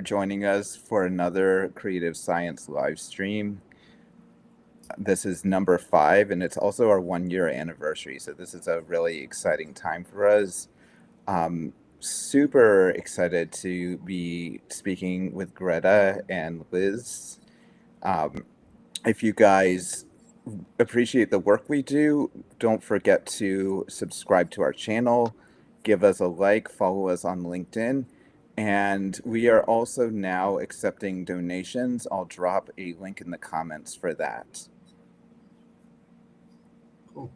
joining us for another Creative Science live stream. This is number 5, and it's also our 1-year anniversary. So this is a really exciting time for us. Super excited to be speaking with Gretta and Liz. If you guys appreciate the work we do, don't forget to subscribe to our channel, give us a like, follow us on LinkedIn, and we are also now accepting donations. I'll drop a link in the comments for that. Cool.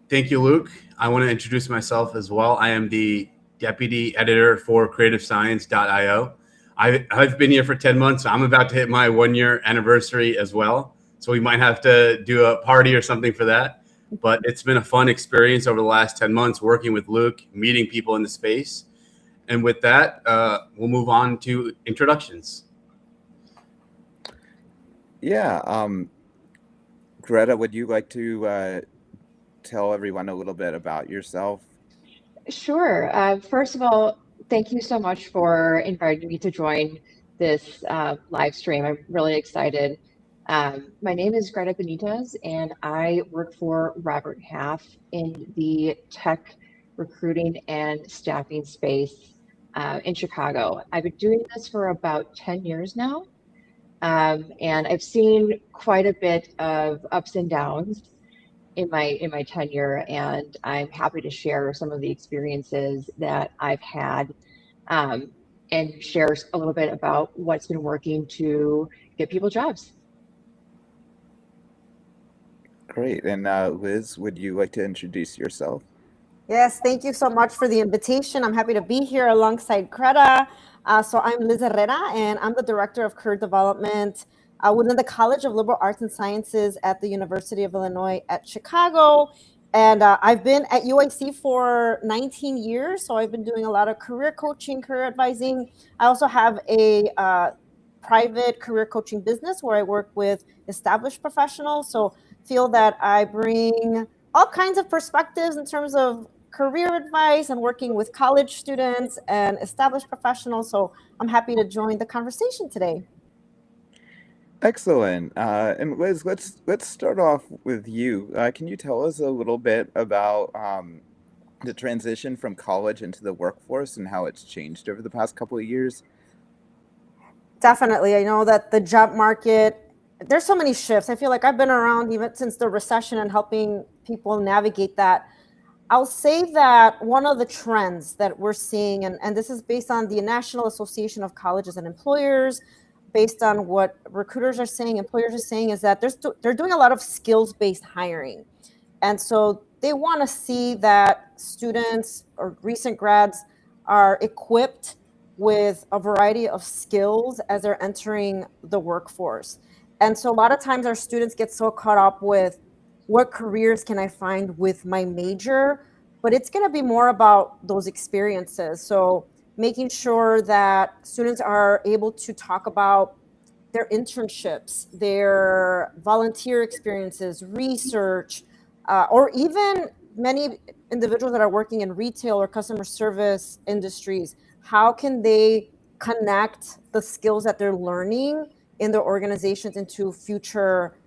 Thank you, Luke. I want to introduce myself as well. I am the deputy editor for creativescience.io. I've been here for 10 months. So I'm about to hit my 1-year anniversary as well. So we might have to do a party or something for that. But it's been a fun experience over the last 10 months working with Luke, meeting people in the space. And with that, we'll move on to introductions. Yeah. Gretta, would you like to tell everyone a little bit about yourself? Sure. First of all, thank you so much for inviting me to join this live stream. I'm really excited. My name is Gretta Benitez, and I work for Robert Half in the tech recruiting and staffing space in Chicago. I've been doing this for about 10 years now, and I've seen quite a bit of ups and downs in my tenure, and I'm happy to share some of the experiences that I've had and share a little bit about what's been working to get people jobs. Great. And Liz, would you like to introduce yourself? Yes, thank you so much for the invitation. I'm happy to be here alongside Gretta. So I'm Liz Herrera, and I'm the Director of Career Development within the College of Liberal Arts and Sciences at the University of Illinois at Chicago. And I've been at UIC for 19 years, so I've been doing a lot of career coaching, career advising. I also have a private career coaching business where I work with established professionals. So feel that I bring all kinds of perspectives in terms of career advice and working with college students and established professionals. So I'm happy to join the conversation today. Excellent. And Liz, let's start off with you. Can you tell us a little bit about the transition from college into the workforce and how it's changed over the past couple of years? Definitely. I know that the job market, there's so many shifts. I feel like I've been around even since the recession and helping people navigate that. I'll say that one of the trends that we're seeing, and this is based on the National Association of Colleges and Employers, based on what recruiters are saying, employers are saying, is that they're doing a lot of skills-based hiring. And so they want to see that students or recent grads are equipped with a variety of skills as they're entering the workforce. And so a lot of times our students get so caught up with what careers can I find with my major, but it's going to be more about those experiences. So making sure that students are able to talk about their internships, their volunteer experiences, research, or even many individuals that are working in retail or customer service industries. How can they connect the skills that they're learning in their organizations into future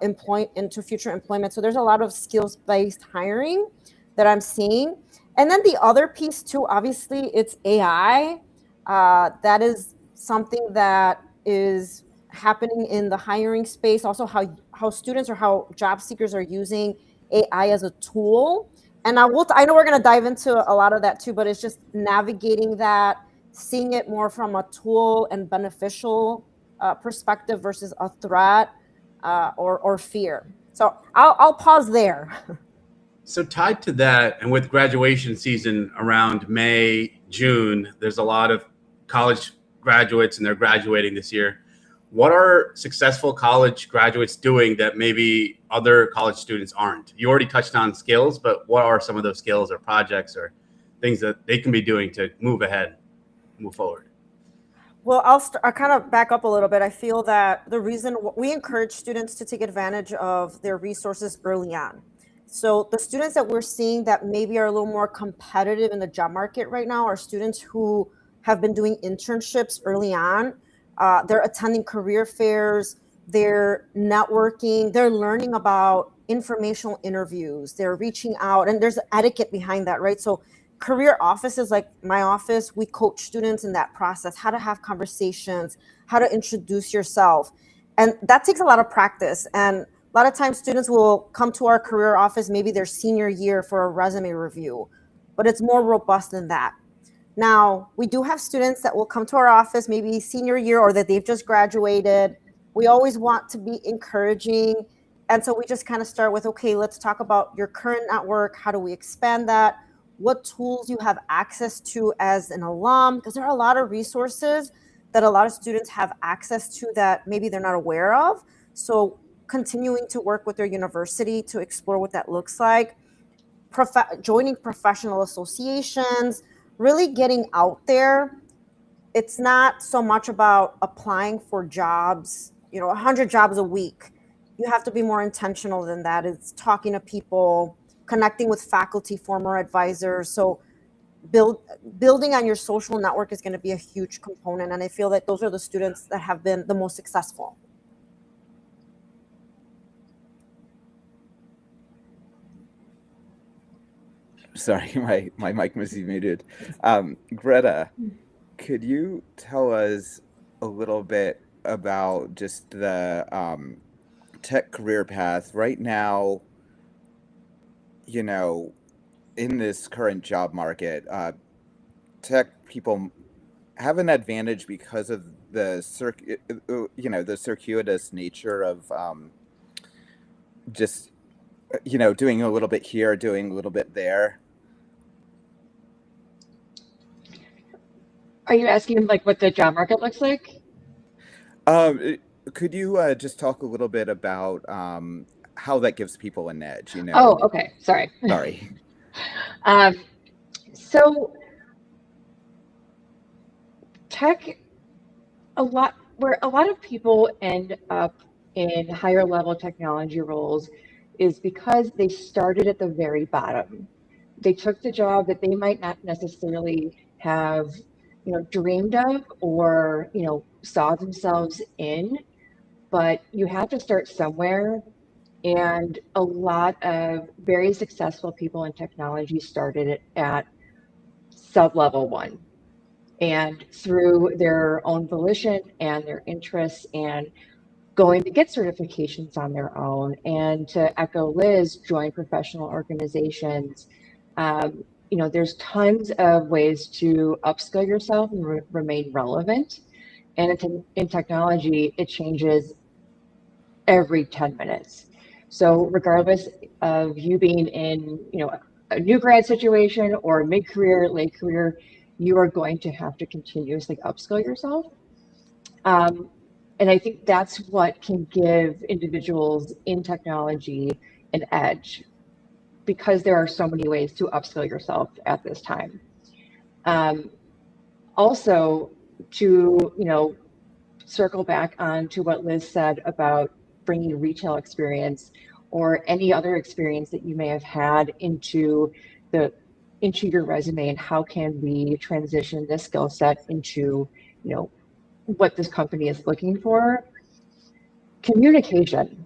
employment? So there's a lot of skills-based hiring that I'm seeing. And then the other piece too, obviously, it's AI. That is something that is happening in the hiring space. Also, how students or how job seekers are using AI as a tool. And I know we're going to dive into a lot of that too, but it's just navigating that, seeing it more from a tool and beneficial perspective versus a threat or fear. So I'll pause there. So tied to that, and with graduation season around May, June, there's a lot of college graduates and they're graduating this year. What are successful college graduates doing that maybe other college students aren't? You already touched on skills, but what are some of those skills or projects or things that they can be doing to move ahead, move forward? Well, I'll kind of back up a little bit. I feel that the reason we encourage students to take advantage of their resources early on. So the students that we're seeing that maybe are a little more competitive in the job market right now are students who have been doing internships early on. They're attending career fairs, they're networking, they're learning about informational interviews, they're reaching out, and there's etiquette behind that, right? So career offices like my office, we coach students in that process, how to have conversations, how to introduce yourself. And that takes a lot of practice. And a lot of times students will come to our career office, maybe their senior year for a resume review, but it's more robust than that. Now, we do have students that will come to our office maybe senior year or that they've just graduated. We always want to be encouraging. And so we just kind of start with, okay, let's talk about your current network. How do we expand that? What tools you have access to as an alum? Because there are a lot of resources that a lot of students have access to that maybe they're not aware of. So continuing to work with their university to explore what that looks like, joining professional associations, really getting out there. It's not so much about applying for jobs, 100 jobs a week. You have to be more intentional than that. It's talking to people, connecting with faculty, former advisors. So building on your social network is going to be a huge component. And I feel that those are the students that have been the most successful. Sorry, my mic was muted. Gretta, could you tell us a little bit about just the tech career path right now? In this current job market, tech people have an advantage because of the the circuitous nature of just doing a little bit here, doing a little bit there. Are you asking like what the job market looks like? Could you just talk a little bit about how that gives people an edge? Oh, okay. Sorry. Sorry. So tech, where a lot of people end up in higher level technology roles is because they started at the very bottom. They took the job that they might not necessarily have, dreamed of or, saw themselves in, but you have to start somewhere. And a lot of very successful people in technology started it at sub-level 1. And through their own volition and their interests and going to get certifications on their own, and to echo Liz, join professional organizations. There's tons of ways to upskill yourself and remain relevant. And in technology, it changes every 10 minutes. So regardless of you being in, a new grad situation or mid-career, late career, you are going to have to continuously upskill yourself. And I think that's what can give individuals in technology an edge, because there are so many ways to upskill yourself at this time. Also, to, circle back on to what Liz said about bringing retail experience or any other experience that you may have had into your resume, and how can we transition this skill set into, what this company is looking for. Communication.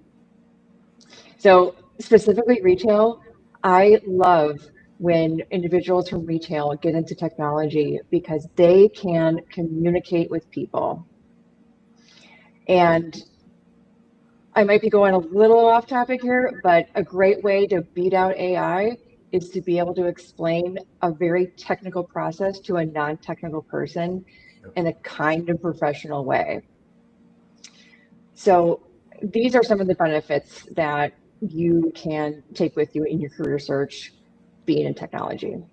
So specifically retail, I love when individuals from retail get into technology because they can communicate with people. And I might be going a little off topic here, but a great way to beat out AI is to be able to explain a very technical process to a non-technical person in a kind of professional way. So these are some of the benefits that you can take with you in your career search being in technology.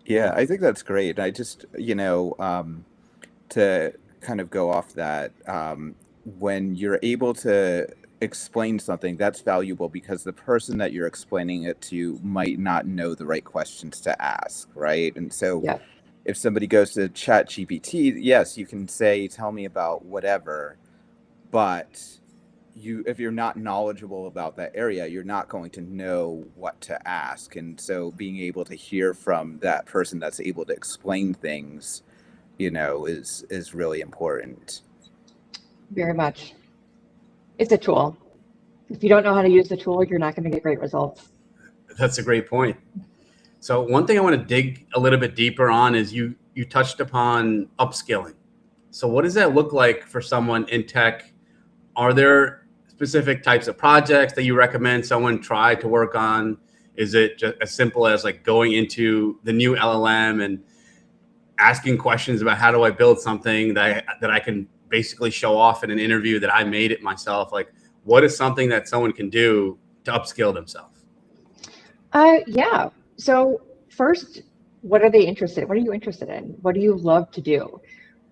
Yeah, I think that's great. I just, to kind of go off that, when you're able to explain something, that's valuable because the person that you're explaining it to might not know the right questions to ask, right? And so Yeah. if somebody goes to ChatGPT, yes, you can say, tell me about whatever, but if you're not knowledgeable about that area, you're not going to know what to ask. And so being able to hear from that person that's able to explain things, is really important. Very much. It's a tool. If you don't know how to use the tool, you're not going to get great results. That's a great point. So one thing I want to dig a little bit deeper on is you touched upon upskilling. So what does that look like for someone in tech? Are there specific types of projects that you recommend someone try to work on? Is it just as simple as like going into the new LLM and asking questions about how do I build something that I can basically show off in an interview that I made it myself? Like, what is something that someone can do to upskill themselves? Yeah. So first, what are they interested in? What are you interested in? What do you love to do?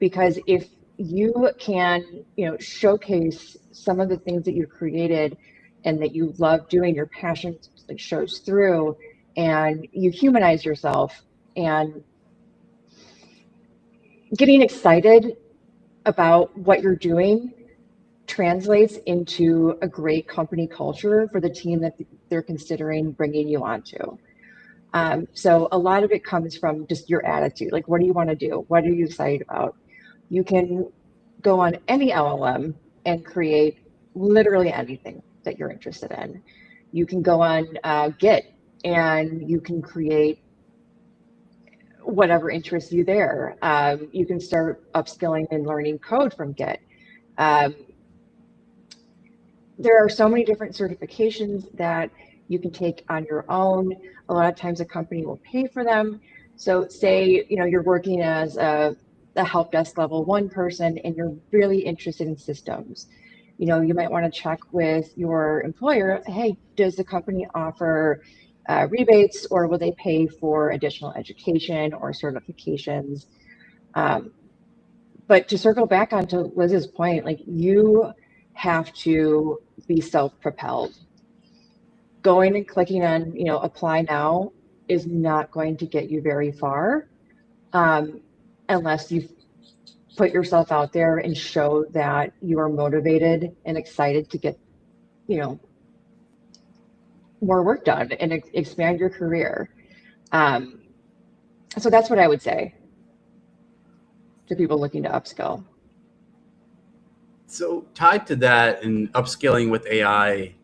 Because if you can, showcase some of the things that you created and that you love doing, your passion shows through, and you humanize yourself, and getting excited about what you're doing translates into a great company culture for the team that they're considering bringing you onto. So a lot of it comes from just your attitude. Like, what do you want to do? What are you excited about? You can go on any LLM and create literally anything that you're interested in. You can go on Git and you can create whatever interests you there. You can start upskilling and learning code from Git. There are so many different certifications that you can take on your own. A lot of times a company will pay for them. So say, you're working as a help desk level 1 person and you're really interested in systems. You might want to check with your employer, hey, does the company offer rebates, or will they pay for additional education or certifications? But to circle back onto Liz's point, like, you have to be self-propelled. Going and clicking on, apply now is not going to get you very far unless you put yourself out there and show that you are motivated and excited to get, more work done and expand your career. So that's what I would say to people looking to upskill. So tied to that and upskilling with AI,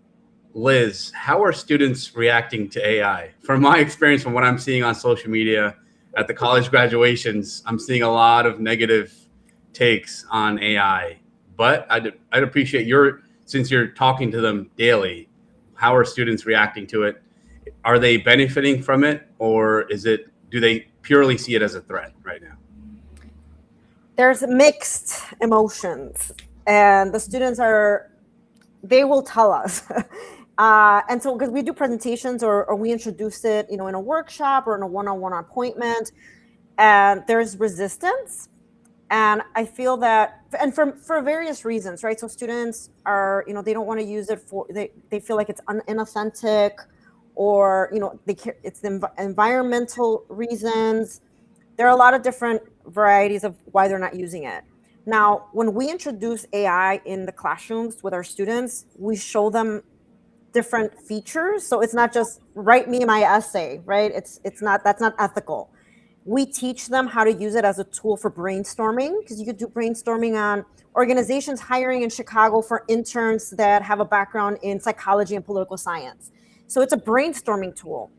Liz, how are students reacting to AI? From my experience, from what I'm seeing on social media at the college graduations, I'm seeing a lot of negative takes on AI. But I'd appreciate since you're talking to them daily, how are students reacting to it? Are they benefiting from it, or do they purely see it as a threat right now? There's mixed emotions, and the students they will tell us. And so, because we do presentations or we introduce it, in a workshop or in a one-on-one appointment, and there's resistance. And I feel that, and for various reasons, right? So students are, they don't want to use it they feel like it's inauthentic, or, it's the environmental reasons. There are a lot of different varieties of why they're not using it. Now, when we introduce AI in the classrooms with our students, we show them different features. So it's not just write me my essay, right? That's not ethical. We teach them how to use it as a tool for brainstorming, because you could do brainstorming on organizations hiring in Chicago for interns that have a background in psychology and political science. So it's a brainstorming tool.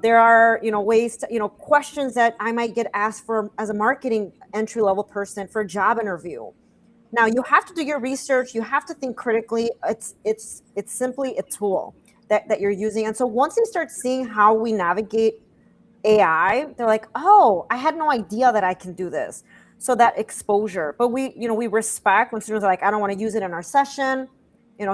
There are, ways to, questions that I might get asked for as a marketing entry-level person for a job interview. Now, you have to do your research. You have to think critically. It's simply a tool that you're using. And so once they start seeing how we navigate AI, they're like, oh, I had no idea that I can do this. So that exposure, but we respect when students are like, I don't want to use it in our session,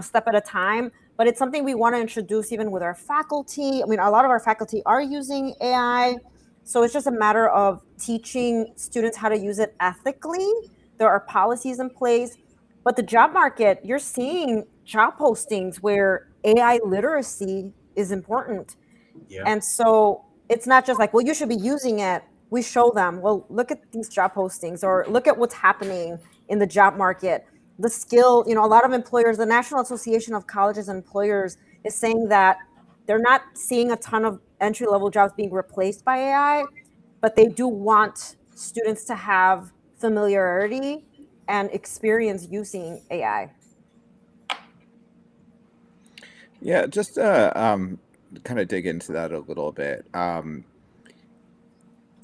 step at a time, but it's something we want to introduce even with our faculty. I mean, a lot of our faculty are using AI. So it's just a matter of teaching students how to use it ethically. There are policies in place, but the job market, you're seeing job postings where AI literacy is important. Yeah. And so it's not just like, well, you should be using it. We show them, well, look at these job postings, or look at what's happening in the job market. the skill, you know, a lot of employers, the National Association of Colleges and Employers is saying that they're not seeing a ton of entry level jobs being replaced by AI, but they do want students to have familiarity and experience using AI. Yeah, just kind of dig into that a little bit.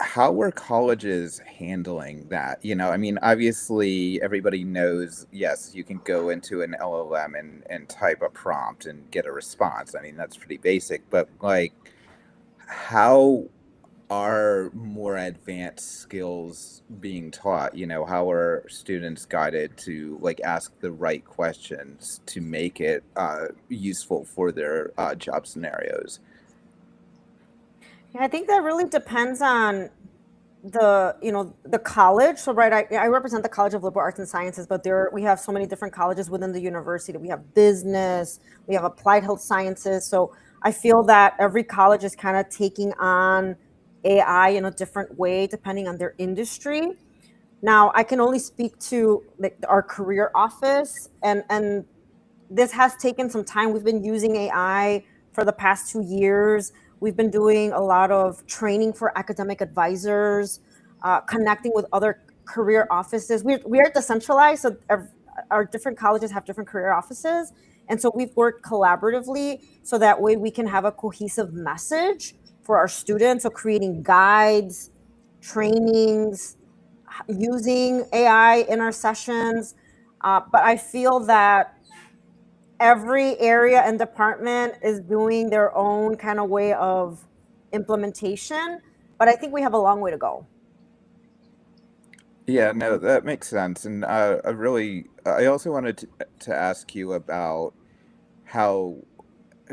How are colleges handling that? You know, I mean, obviously everybody knows, yes, you can go into an LLM and type a prompt and get a response. I mean, that's pretty basic, but like, how are more advanced skills being taught? You know, how are students guided to like ask the right questions to make it useful for their job scenarios? Yeah, I think that really depends on the, you know, the college. So right, I represent the College of Liberal Arts and Sciences, but we have so many different colleges within the university. We have business, we have applied health sciences. So I feel that every college is kind of taking on AI in a different way depending on their industry. Now I can only speak to like our career office, and this has taken some time. We've been using AI for the past 2 years. We've been doing a lot of training for academic advisors, connecting with other career offices. We are decentralized, so our different colleges have different career offices. And so we've worked collaboratively so that way we can have a cohesive message for our students. So creating guides, trainings, using AI in our sessions. But I feel that every area and department is doing their own kind of way of implementation, but I think we have a long way to go. Yeah, no, that makes sense. And I also wanted to ask you about how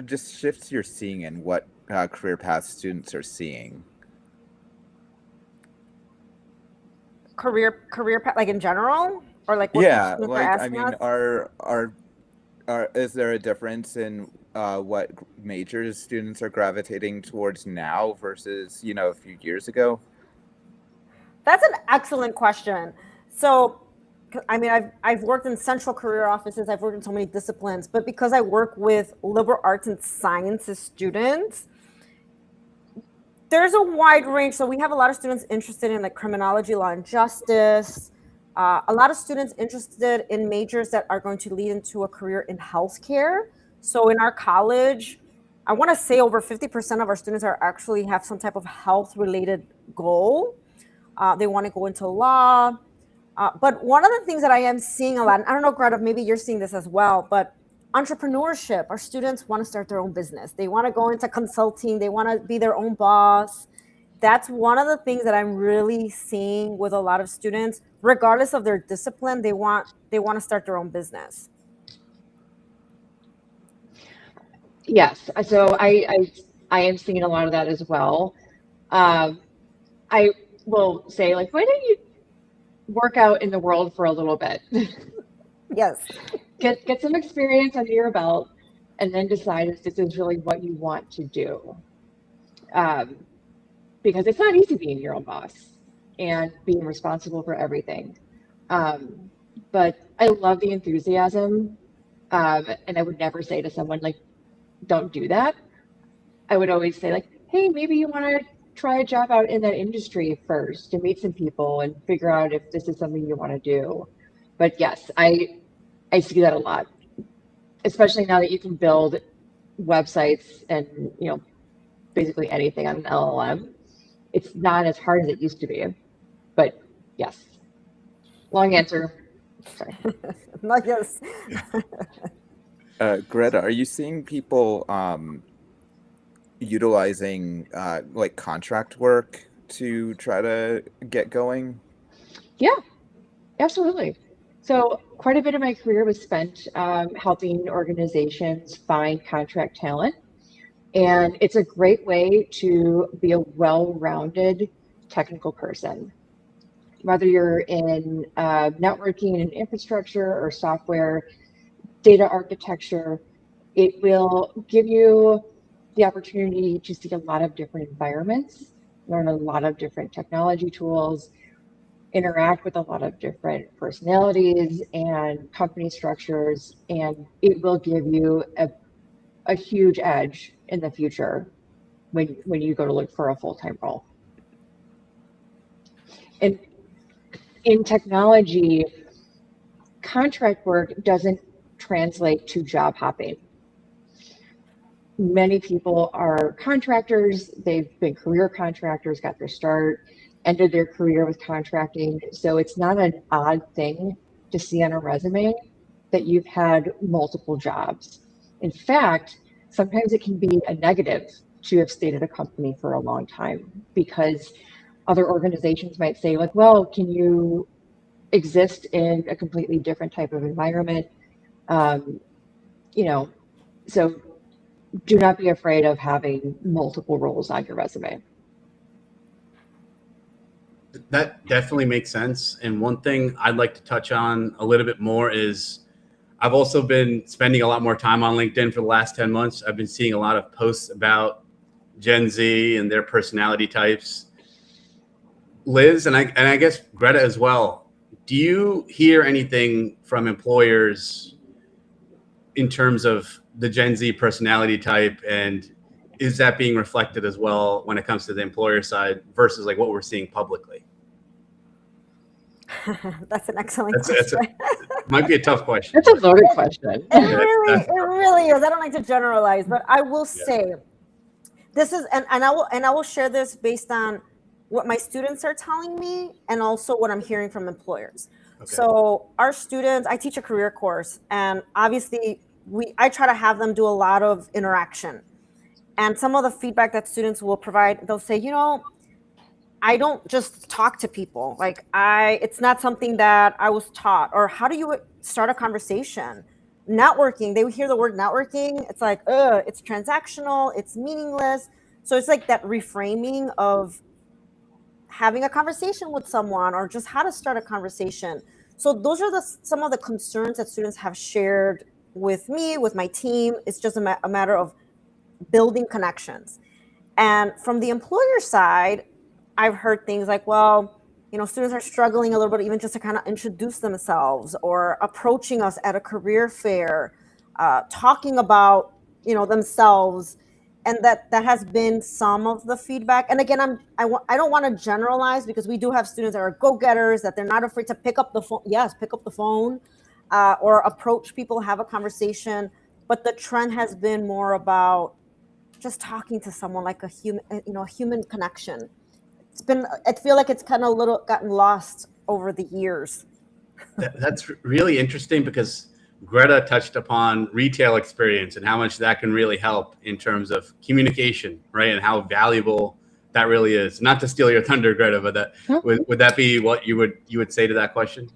just shifts you're seeing in what career path students are seeing. Career path, like in general, or like what Yeah, students are like I asking mean, us. are is there a difference in what majors students are gravitating towards now versus, you know, a few years ago? That's an excellent question. So, I mean, I've worked in central career offices. I've worked in so many disciplines, but because I work with liberal arts and sciences students, there's a wide range. So we have a lot of students interested in like criminology, law, and justice. A lot of students interested in majors that are going to lead into a career in healthcare. So in our college, I want to say over 50% of our students are actually have some type of health related goal. They want to go into law. But one of the things that I am seeing a lot, and I don't know, Greta, maybe you're seeing this as well, but entrepreneurship. Our students want to start their own business. They want to go into consulting. They want to be their own boss. That's one of the things that I'm really seeing with a lot of students, regardless of their discipline. They want to start their own business. Yes, so I am seeing a lot of that as well. I will say, like, why don't you work out in the world for a little bit? Yes. Get some experience under your belt, and then decide if this is really what you want to do. Because it's not easy being your own boss and being responsible for everything. But I love the enthusiasm, and I would never say to someone like, "Don't do that." I would always say like, "Hey, maybe you want to try a job out in that industry first and meet some people and figure out if this is something you want to do." But yes, I see that a lot, especially now that you can build websites and, you know, basically anything on an LLM. It's not as hard as it used to be. But yes, long answer. Sorry. Not yes. Greta, are you seeing people utilizing like contract work to try to get going? Yeah, absolutely. So quite a bit of my career was spent helping organizations find contract talent. And it's a great way to be a well-rounded technical person. Whether you're in networking and infrastructure or software, data architecture, it will give you the opportunity to see a lot of different environments, learn a lot of different technology tools, interact with a lot of different personalities and company structures, and it will give you a huge edge in the future when you go to look for a full-time role. And in technology, contract work doesn't translate to job hopping. Many people are contractors, they've been career contractors, got their start, ended their career with contracting. So it's not an odd thing to see on a resume that you've had multiple jobs. In fact, sometimes it can be a negative to have stayed at a company for a long time, because other organizations might say, like, well, can you exist in a completely different type of environment? You know, so do not be afraid of having multiple roles on your resume. That definitely makes sense. And one thing I'd like to touch on a little bit more is I've also been spending a lot more time on LinkedIn for the last 10 months. I've been seeing a lot of posts about Gen Z and their personality types. Liz, and I guess Greta as well, do you hear anything from employers in terms of the Gen Z personality type, and is that being reflected as well when it comes to the employer side versus like what we're seeing publicly? That's an excellent question. Might be a tough question. That's a loaded question. It really is. I don't like to generalize, but I will say this is, and I will share this based on what my students are telling me and also what I'm hearing from employers. Okay. So our students, I teach a career course, and obviously I try to have them do a lot of interaction. And some of the feedback that students will provide, they'll say, you know, I don't just talk to people. Like it's not something that I was taught. Or how do you start a conversation? Networking, they would hear the word networking. It's like, it's transactional, it's meaningless. So it's like that reframing of having a conversation with someone, or just how to start a conversation. So those are some of the concerns that students have shared with me, with my team. It's just a matter of building connections. And from the employer side, I've heard things like, well, you know, students are struggling a little bit, even just to kind of introduce themselves, or approaching us at a career fair, talking about, you know, themselves. And that has been some of the feedback. And again, I don't want to generalize, because we do have students that are go-getters, that they're not afraid to pick up the phone. Yes, pick up the phone, or approach people, have a conversation. But the trend has been more about just talking to someone, like a human, you know, a human connection. I feel like it's kind of gotten lost over the years. That's really interesting, because Greta touched upon retail experience and how much that can really help in terms of communication, right? And how valuable that really is. Not to steal your thunder, Greta, but would that be what you would say to that question?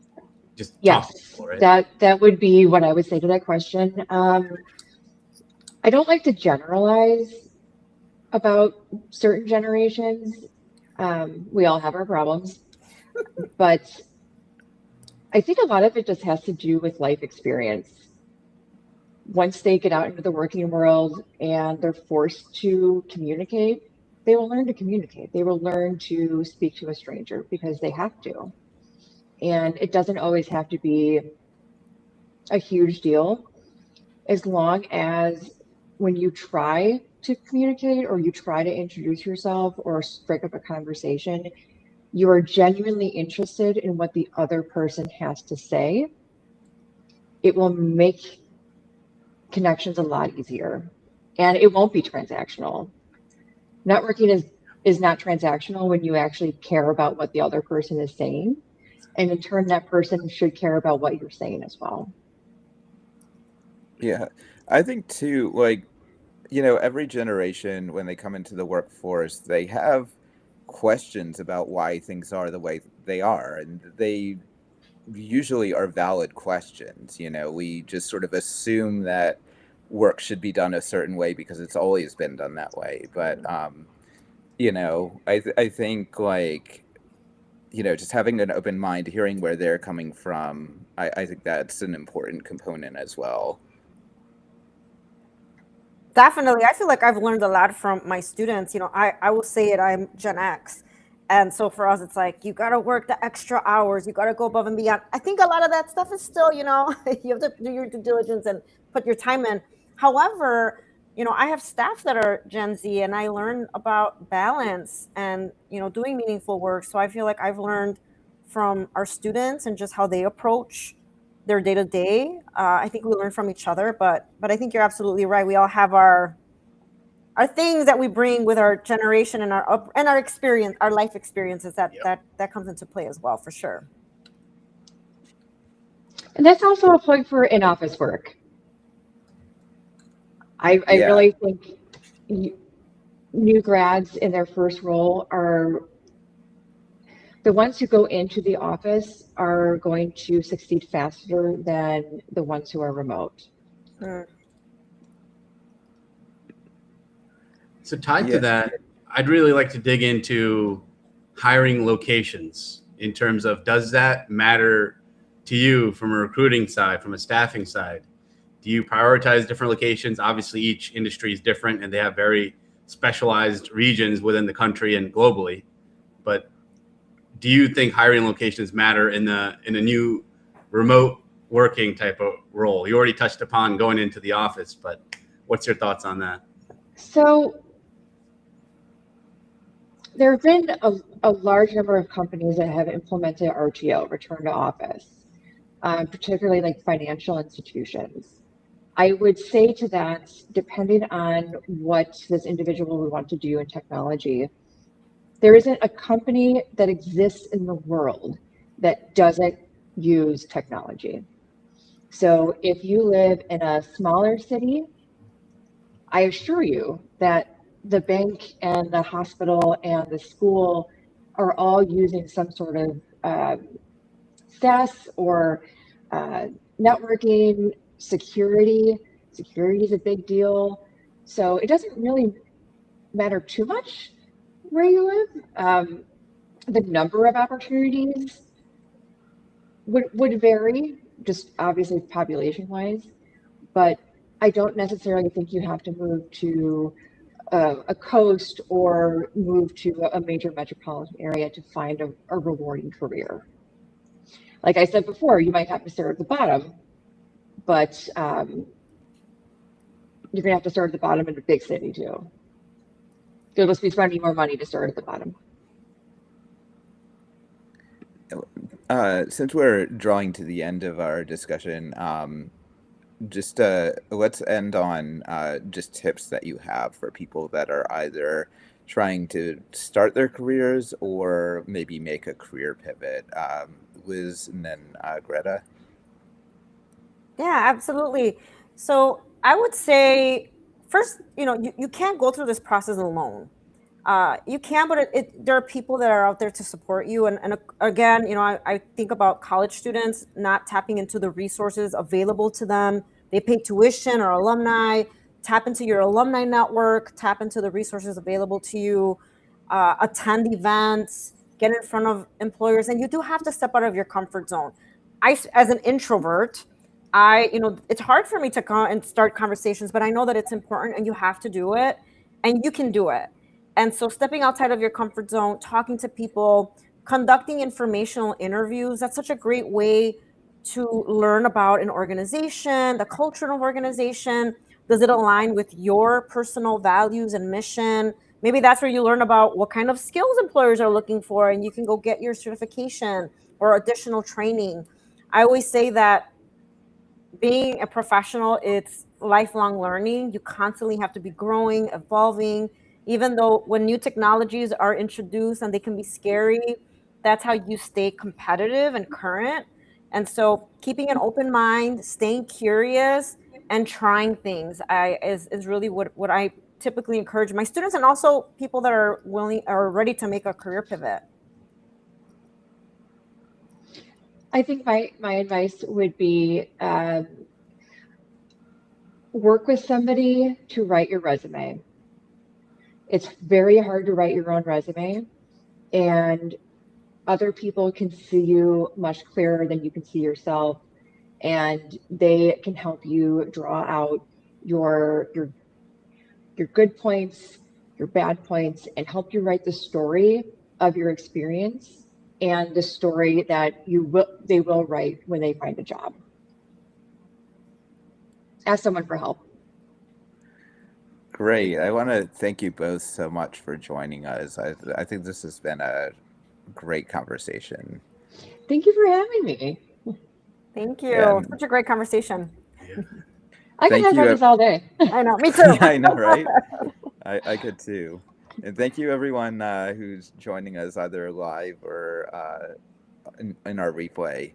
Just yes, people, right? That would be what I would say to that question. I don't like to generalize about certain generations. We all have our problems, but I think a lot of it just has to do with life experience. Once they get out into the working world and they're forced to communicate, they will learn to communicate. They will learn to speak to a stranger because they have to. And it doesn't always have to be a huge deal, as long as when you try to communicate, or you try to introduce yourself or strike up a conversation, you are genuinely interested in what the other person has to say. It will make connections a lot easier, and it won't be transactional. Networking is not transactional when you actually care about what the other person is saying, and in turn that person should care about what you're saying as well. Yeah, I think too, like, you know, every generation, when they come into the workforce, they have questions about why things are the way they are, and they usually are valid questions. You know, we just sort of assume that work should be done a certain way because it's always been done that way. But you know, I think, like, you know, just having an open mind, hearing where they're coming from, I think that's an important component as well. Definitely. I feel like I've learned a lot from my students. You know, I will say it, I'm Gen X. And so for us, it's like, you got to work the extra hours. You got to go above and beyond. I think a lot of that stuff is still, you have to do your due diligence and put your time in. However, I have staff that are Gen Z, and I learn about balance and, doing meaningful work. So I feel like I've learned from our students and just how they approach their day to day. I think we learn from each other, but I think you're absolutely right. We all have our things that we bring with our generation and our experience, our life experiences that comes into play as well, for sure. And that's also a plug for in-office work. I Yeah. really think new grads in their first role are the ones who go into the office are going to succeed faster than the ones who are remote. So tied to that, I'd really like to dig into hiring locations in terms of, does that matter to you from a recruiting side, from a staffing side? Do you prioritize different locations? Obviously, each industry is different and they have very specialized regions within the country and globally. But do you think hiring locations matter in a new remote working type of role? You already touched upon going into the office, but what's your thoughts on that? So there have been a large number of companies that have implemented RTO, return to office, particularly like financial institutions. I would say to that, depending on what this individual would want to do in technology, there isn't a company that exists in the world that doesn't use technology. So if you live in a smaller city, I assure you that the bank and the hospital and the school are all using some sort of SaaS or networking. Security is a big deal. So it doesn't really matter too much where you live. The number of opportunities would vary, just obviously population wise, but I don't necessarily think you have to move to a coast or move to a major metropolitan area to find a rewarding career. Like I said before, you might have to start at the bottom, but you're gonna have to start at the bottom in a big city too. You'll just be spending more money to start at the bottom. Since we're drawing to the end of our discussion, just let's end on just tips that you have for people that are either trying to start their careers or maybe make a career pivot. Liz and then Gretta. Yeah, absolutely. So I would say first, you can't go through this process alone. You can, but there are people that are out there to support you. And again, I think about college students not tapping into the resources available to them. They pay tuition or alumni. Tap into your alumni network. Tap into the resources available to you. Attend events. Get in front of employers. And you do have to step out of your comfort zone. As an introvert, it's hard for me to come and start conversations, but I know that it's important and you have to do it and you can do it. And so stepping outside of your comfort zone, talking to people, conducting informational interviews, that's such a great way to learn about an organization, the culture of an organization. Does it align with your personal values and mission? Maybe that's where you learn about what kind of skills employers are looking for, and you can go get your certification or additional training. I always say that being a professional, it's lifelong learning. You constantly have to be growing, evolving. Even though when new technologies are introduced and they can be scary, that's how you stay competitive and current. And so keeping an open mind, staying curious, and trying things is really what I typically encourage my students, and also people that are willing or ready to make a career pivot. I think my advice would be work with somebody to write your resume. It's very hard to write your own resume, and other people can see you much clearer than you can see yourself, and they can help you draw out your good points, your bad points, and help you write the story of your experience and the story that they will write when they find a job. Ask someone for help. Great. I want to thank you both so much for joining us. I think this has been a great conversation. Thank you for having me. Thank you. And Such a great conversation. Yeah. I could Thank talk you, about this all day. I know, me too. yeah, I know, right? I could too. And thank you, everyone who's joining us either live or in our replay.